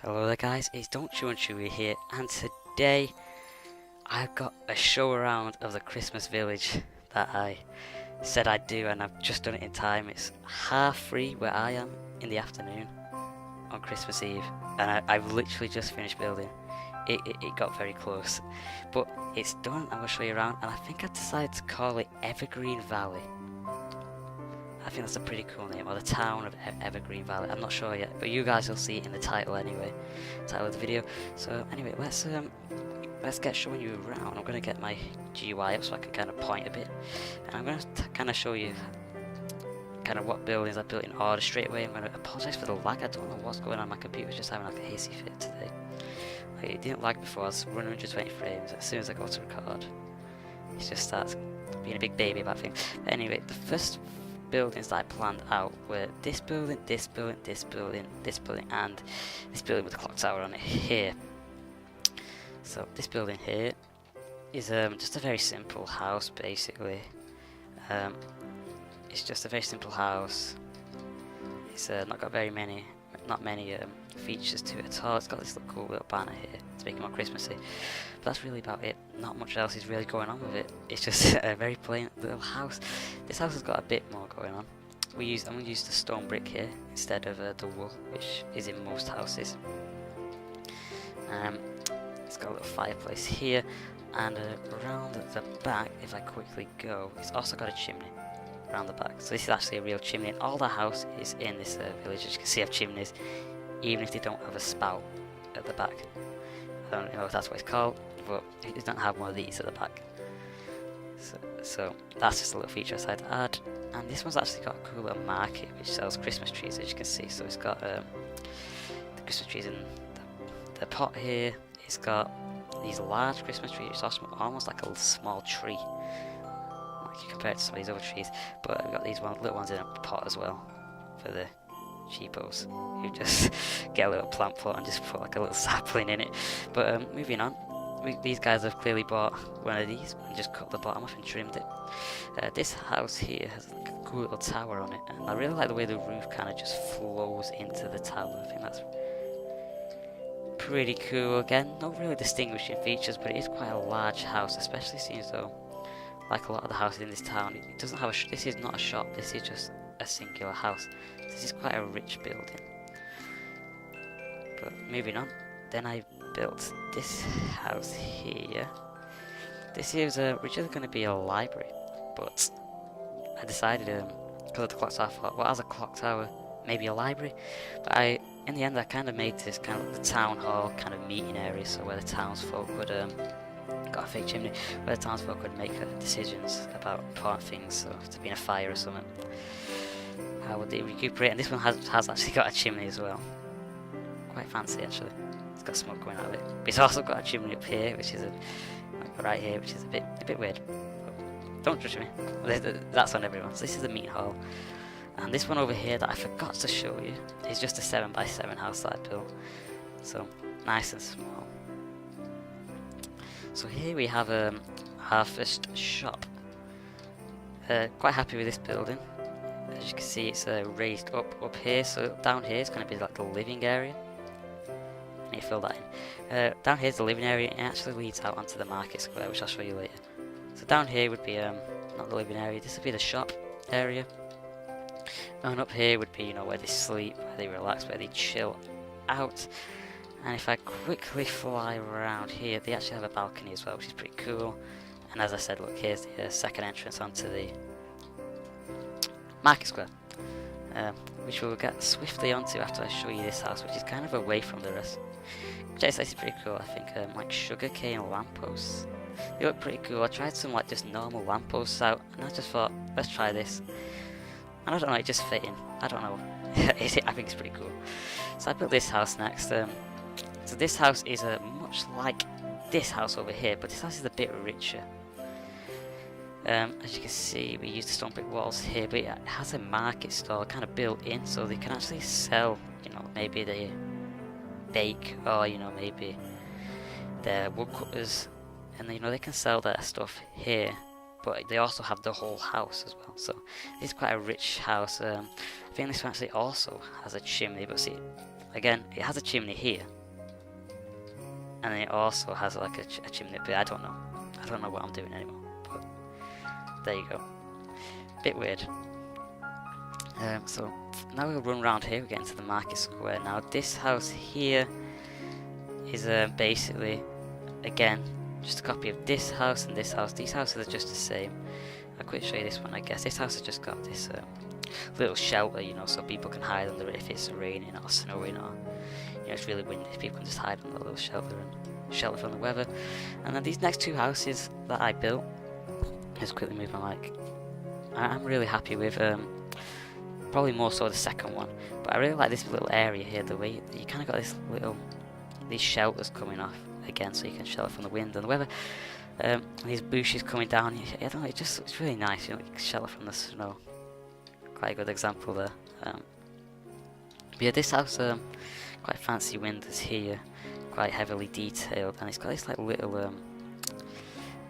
Hello there guys, it's Don't Chew and Chewy here, and today I've got a show around of the Christmas village that I said I'd do, and I've just done it in time. It's 3:30 where I am in the afternoon on Christmas Eve, and I've literally just finished building. It got very close, but it's done. I'm going to show you around, and I think I decided to call it Evergreen Valley. I think that's a pretty cool name, or the town of Evergreen Valley. I'm not sure yet, but you guys will see it in the title anyway, title of the video. So anyway, let's get showing you around. I'm gonna get my GUI up so I can kind of point a bit, and I'm gonna kind of show you kind of what buildings I built in order straight away. I'm gonna apologize for the lag. I don't know what's going on. My computer's just having like a hazy fit today. Like, it didn't lag before. I was running 120 frames. As soon as I go to record, it just starts being a big baby about things. But anyway, the first buildings that I planned out were this building, this building, this building, this building, and this building with the clock tower on it here. So this building here is just a very simple house, basically. It's just a very simple house. It's not got not many features to it at all. It's got this little cool little banner here to make it more Christmassy. But that's really about it. Not much else is really going on with it. It's just a very plain little house. This house has got a bit more going on. I'm going to use the stone brick here instead of the wool, which is in most houses. It's got a little fireplace here, and around the back, if I quickly go, it's also got a chimney around the back. So this is actually a real chimney, and all the house is in this village, as you can see, have chimneys, even if they don't have a spout at the back. I don't know if that's what it's called, but it doesn't have one of these at the back. So that's just a little feature I decided to add. And this one's actually got a cool little market which sells Christmas trees, as you can see. So it's got the Christmas trees in the pot here. It's got these large Christmas trees. It's almost like a small tree, like you compare it to some of these other trees. But I've got these little ones in a pot as well for the cheapos who just get a little plant pot and just put like a little sapling in it. But moving on, these guys have clearly bought one of these and just cut the bottom off and trimmed it. This house here has like a cool little tower on it, and I really like the way the roof kind of just flows into the tower. I think that's pretty cool. Again, not really distinguishing features, but it is quite a large house, especially seems though, like a lot of the houses in this town, it doesn't have this is not a shop, this is just a singular house. This is quite a rich building. But moving on, then I built this house here. This here was originally going to be a library, but I decided, because of the clock tower, I thought, well, as a clock tower, maybe a library. But in the end, I kind of made this kind of the town hall kind of meeting area, so where the townsfolk would, got a fake chimney, where the townsfolk would make decisions about important things, so if there's been a fire or something, how would they recuperate? And this one has actually got a chimney as well. Quite fancy actually. It's got smoke going out of it. But it's also got a chimney up here, which is like right here, which is a bit weird. But don't judge me. That's on everyone. So this is the meeting hall. And this one over here that I forgot to show you is just a 7x7 house that I built. So nice and small. So here we have our first shop. Quite happy with this building. As you can see, it's raised up here, so down here is going to be like the living area. I need to fill that in. Down here is the living area, and it actually leads out onto the market square, which I'll show you later. So down here would be not the living area, this would be the shop area. And up here would be, you know, where they sleep, where they relax, where they chill out. And if I quickly fly around here, they actually have a balcony as well, which is pretty cool. And as I said, look, here's the second entrance onto the market square, which we'll get swiftly onto after I show you this house, which is kind of away from the rest. Which I say is pretty cool. I think like sugarcane lampposts. They look pretty cool. I tried some like just normal lampposts out, and I just thought, let's try this. And I don't know, it just fit in. I don't know. I think it's pretty cool. So I built this house next. So this house is much like this house over here, but this house is a bit richer. As you can see, we use the stone brick walls here, but it has a market stall kind of built in, so they can actually sell, you know, maybe they bake, or you know, maybe their woodcutters, and you know, they can sell their stuff here, but they also have the whole house as well. So it's quite a rich house. I think this one actually also has a chimney, but see, again, it has a chimney here, and then it also has like a chimney up here. I don't know what I'm doing anymore, but there you go. Bit weird. So now we'll run around here. We get into the market square. Now this house here is basically, again, just a copy of this house and this house. These houses are just the same. I'll quickly show you this one, I guess. This house has just got this little shelter, you know, so people can hide under it if it's raining or snowing, or it's really windy. People can just hide under the little shelter and shelter from the weather. And then these next two houses that I built, just quickly move my mic. I'm really happy with probably more so the second one, but I really like this little area here. The way you kind of got these shelters coming off again, so you can shelter from the wind and the weather. These bushes coming down. I don't know. It's really nice. You know, you can shelter from the snow. Quite a good example there. But yeah, this house quite fancy windows here, quite heavily detailed, and it's got this like little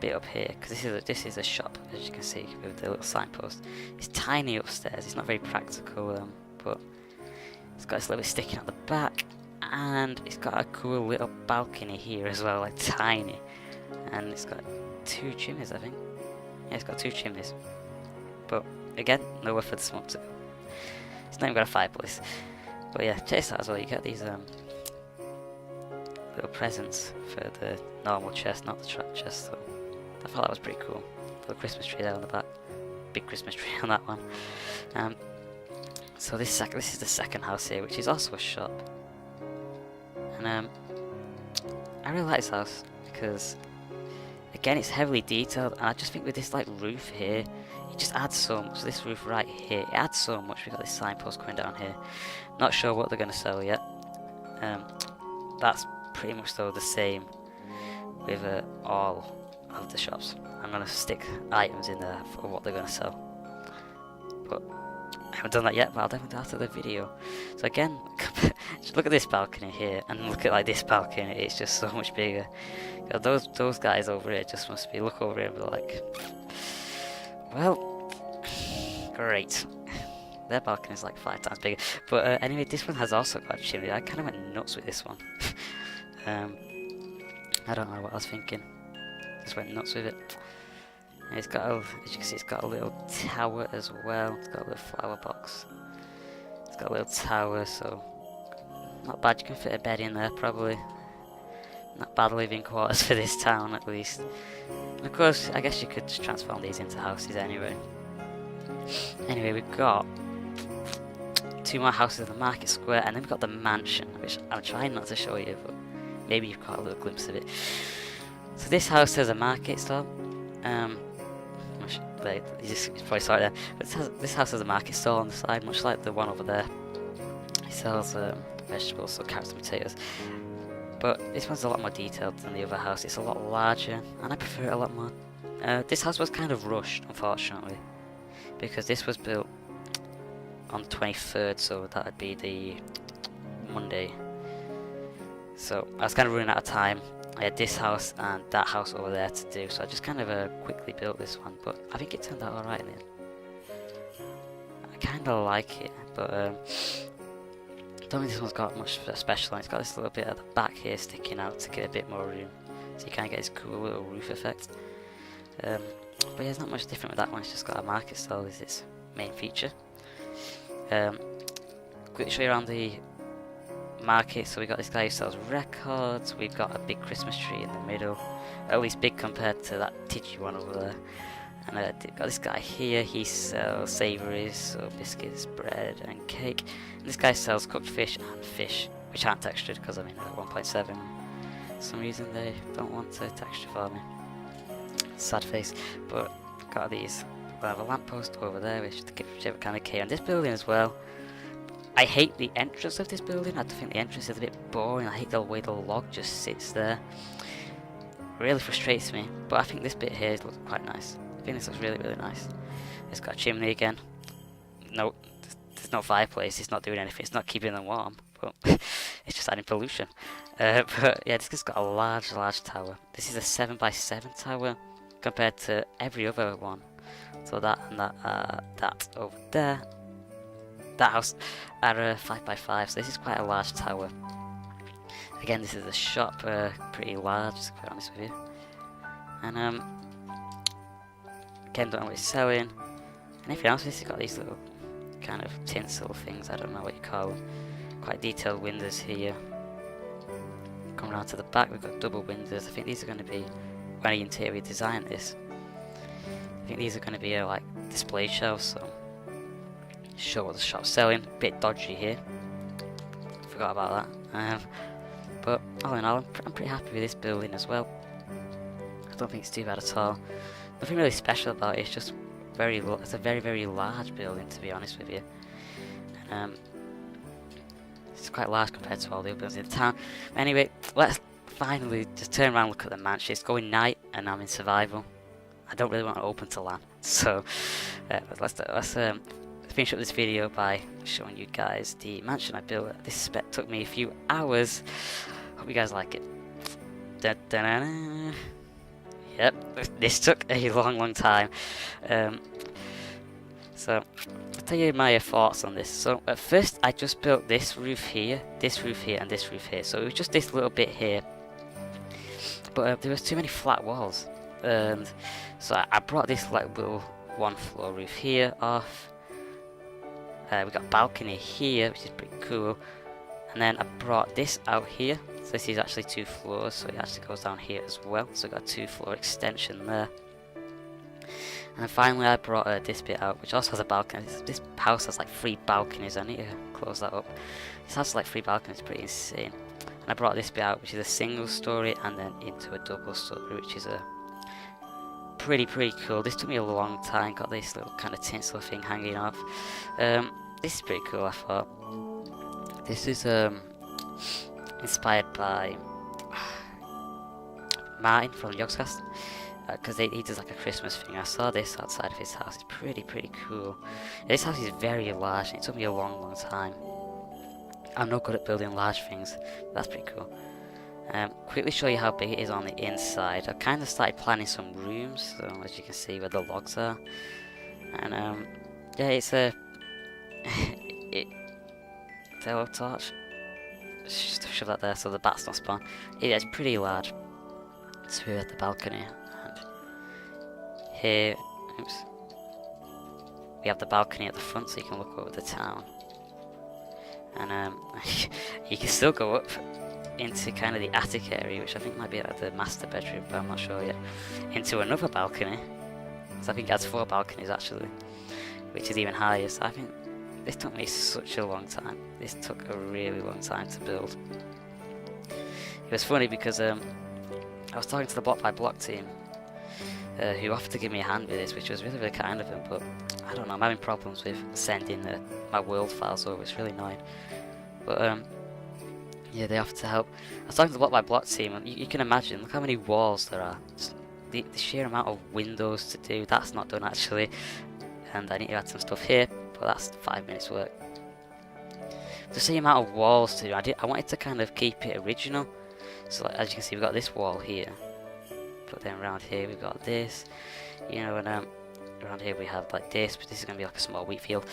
bit up here, because this is a shop, as you can see with the little signpost. It's tiny upstairs. It's not very practical, but it's got this little bit sticking out the back, and it's got a cool little balcony here as well, like tiny, and it's got 2 chimneys, I think. Yeah, it's got 2 chimneys, but again, nowhere for the smoke to go. It's not even got a fireplace. But yeah, check this out as well. You get these little presents for the normal chest, not the trap chest. So I thought that was pretty cool. Little Christmas tree there on the back, big Christmas tree on that one. So this is the second house here, which is also a shop. And I really like this house because, again, it's heavily detailed, and I just think with this like roof here, it just adds so much. This roof right here, it adds so much. We've got this signpost coming down here. Not sure what they're going to sell yet. That's pretty much though the same with all of the shops. I'm going to stick items in there for what they're going to sell, but I haven't done that yet, but I'll definitely do after the video. So again, just look at this balcony here, and look at like this balcony. It's just so much bigger. You know, those guys over here just must be look over here and be like, well, great. Their balcony is like 5 times bigger. But anyway, this one has also got a chimney. I kind of went nuts with this one. I don't know what I was thinking. Just went nuts with it. And it's got, as you can see, it's got a little tower as well. It's got a little flower box. It's got a little tower, so not bad. You can fit a bed in there, probably. Not bad living quarters for this town, at least. And of course, I guess you could just transform these into houses anyway. Anyway, we've got 2 more houses in the market square, and then we've got the mansion, which I'm trying not to show you, but maybe you've got a little glimpse of it. So this house has a market stall. You probably saw it there. But this house has a market stall on the side, much like the one over there. It sells vegetables, so carrots and potatoes. But this one's a lot more detailed than the other house. It's a lot larger, and I prefer it a lot more. This house was kind of rushed, unfortunately, because this was built on the 23rd, so that would be the Monday. So I was kind of running out of time. I had this house and that house over there to do, so I just kind of quickly built this one, but I think it turned out alright in the end. I kind of like it, but I don't think this one's got much special, and it's got this little bit at the back here sticking out to get a bit more room, so you kind of get this cool little roof effect. But yeah, there's not much different with that one. It's just got a market stall as its main feature. Quickly show you around the market. So we got this guy who sells records. We've got a big Christmas tree in the middle, at least big compared to that titchy one over there. And got this guy here. He sells savouries, so biscuits, bread, and cake. And this guy sells cooked fish and fish, which aren't textured because I'm in at 1.7. For some reason they don't want to texture for me. Sad face. But got these. We have a lamppost over there, which whichever kind of key on this building as well. I hate the entrance of this building. I think the entrance is a bit boring. I hate the way the log just sits there. It really frustrates me. But I think this bit here looks quite nice. I think this looks really, really nice. It's got a chimney again. No, there's no fireplace. It's not doing anything. It's not keeping them warm. But it's just adding pollution. But yeah, this has got a large, large tower. This is a 7x7 tower compared to every other one. So that and that over there. that house are 5x5, so this is quite a large tower. Again, this is a shop, pretty large, to be honest with you. And again, don't know what it's selling. And everything else, this has got these little kind of tinsel things, I don't know what you call them. Quite detailed windows here. Come around to the back, we've got double windows. I think these are going to be, when I interior design this, I think these are going to be like display shelves, so show what the shop's selling. Bit dodgy here, forgot about that. But all in all, I'm pretty happy with this building as well. I don't think it's too bad at all. Nothing really special about it, it's just it's a very large building, to be honest with you. And, it's quite large compared to all the other buildings in the town. Anyway, let's finally just turn around and look at the mansion. It's going night and I'm in survival. I don't really want to open to land, so let's finish up this video by showing you guys the mansion I built. This spec took me a few hours. Hope you guys like it. Da -da -da -da. Yep, this took a long time. So I'll tell you my thoughts on this. So at first I just built this roof here, and this roof here. So it was just this little bit here, but there was too many flat walls, and so I brought this like little one floor roof here off. We got a balcony here, which is pretty cool, and then I brought this out here. So this is actually 2 floors, so it actually goes down here as well. So I got a 2-floor extension there. And then finally I brought this bit out, which also has a balcony. This house has like 3 balconies. I need to close that up. This house has like 3 balconies, pretty insane. And I brought this bit out, which is a single story, and then into a double story, which is a pretty cool. This took me a long time. Got this little kind of tinsel thing hanging off. This is pretty cool, I thought. This is inspired by Martin from Yogscast, because he does like a Christmas thing. I saw this outside of his house. It's pretty cool. This house is very large, and it took me a long time. I'm not good at building large things, but that's pretty cool. Quickly show you how big it is on the inside. I kind of started planning some rooms, so as you can see where the logs are. And yeah, it's a Yellow torch. Just shove that there so the bats don't spawn. Yeah, it's pretty large. So we're at the balcony, and here, oops, we have the balcony at the front, so you can look over the town. And you can still go up into kind of the attic area, which I think might be like the master bedroom, but I'm not sure yet. Into another balcony. So I think it has 4 balconies actually, which is even higher. So I think this took me such a long time. This took a really long time to build. It was funny because I was talking to the block by block team, who offered to give me a hand with this, which was really kind of them, but I don't know, I'm having problems with sending my world files over. It's really annoying. But yeah, they offered to help. I was talking to the block by block team, and you can imagine, look how many walls there are. The sheer amount of windows to do, that's not done actually. And I need to add some stuff here, but that's 5 minutes work. Just the amount of walls to do, I wanted to kind of keep it original. So like, as you can see, we've got this wall here, but then around here we've got this, you know, and around here we have like this, but this is going to be like a small wheat field.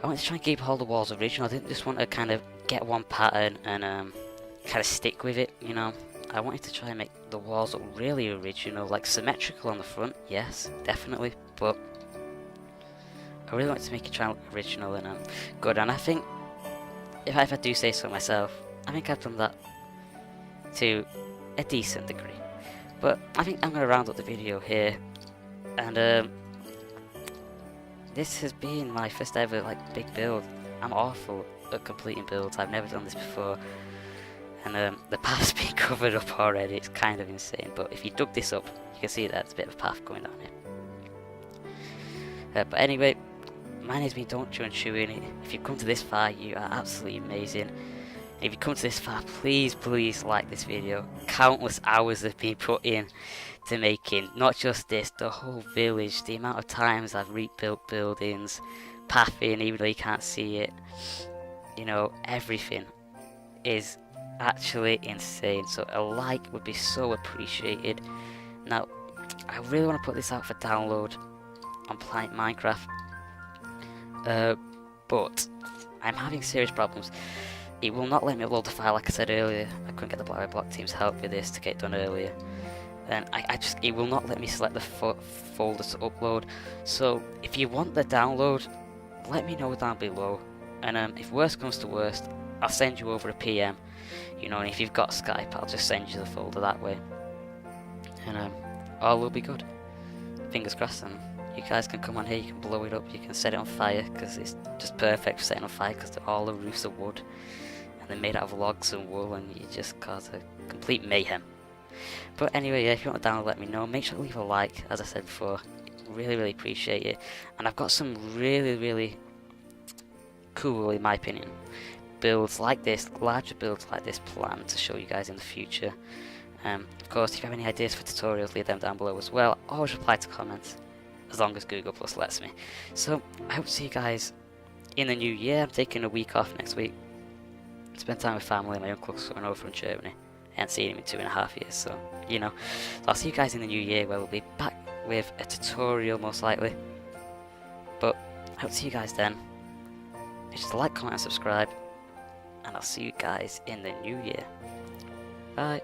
I wanted to try and keep all the walls original. I didn't just want to kind of get one pattern and kind of stick with it, you know. I wanted to try and make the walls look really original, like symmetrical on the front, yes, definitely, but I really wanted to make it try and look original and good. And I think, if I do say so myself, I think I've done that to a decent degree. But I think I'm going to round up the video here, and this has been my first ever like big build. I'm awful at completing builds. I've never done this before, and the path's been covered up already. It's kind of insane, but if you dug this up, you can see that there's a bit of a path going down here. But anyway, my name's been Don't Chew and Chewing. If you've come to this far, you are absolutely amazing. If you come to this far, please like this video. Countless hours have been put in to making not just this, the whole village. The amount of times I've rebuilt buildings, pathing, even though you can't see it. You know, everything is actually insane. So a like would be so appreciated. Now, I really want to put this out for download on Planet Minecraft. but I'm having serious problems. It will not let me upload the file like I said earlier. I couldn't get the Black Block team's help with this to get it done earlier. And it will not let me select the folder to upload. So if you want the download, let me know down below. And if worst comes to worst, I'll send you over a PM. You know, and if you've got Skype, I'll just send you the folder that way. And all will be good. Fingers crossed, and you guys can come on here, you can blow it up, you can set it on fire, because it's just perfect for setting on fire, because all the roofs are wood. And they're made out of logs and wool, and you just cause a complete mayhem. But anyway, yeah, if you want to download, let me know. Make sure to leave a like, as I said before. Really appreciate it. And I've got some really cool, in my opinion, builds like this, larger builds like this planned to show you guys in the future. Of course, if you have any ideas for tutorials, leave them down below as well. Always reply to comments, as long as Google Plus lets me. So, I hope to see you guys in the new year. I'm taking a week off next week. Spend time with family. My uncle's coming over from Germany. I haven't seen him in 2.5 years, so, you know. So I'll see you guys in the new year, where we'll be back with a tutorial, most likely. But, I hope to see you guys then. Just like, comment, and subscribe. And I'll see you guys in the new year. Bye.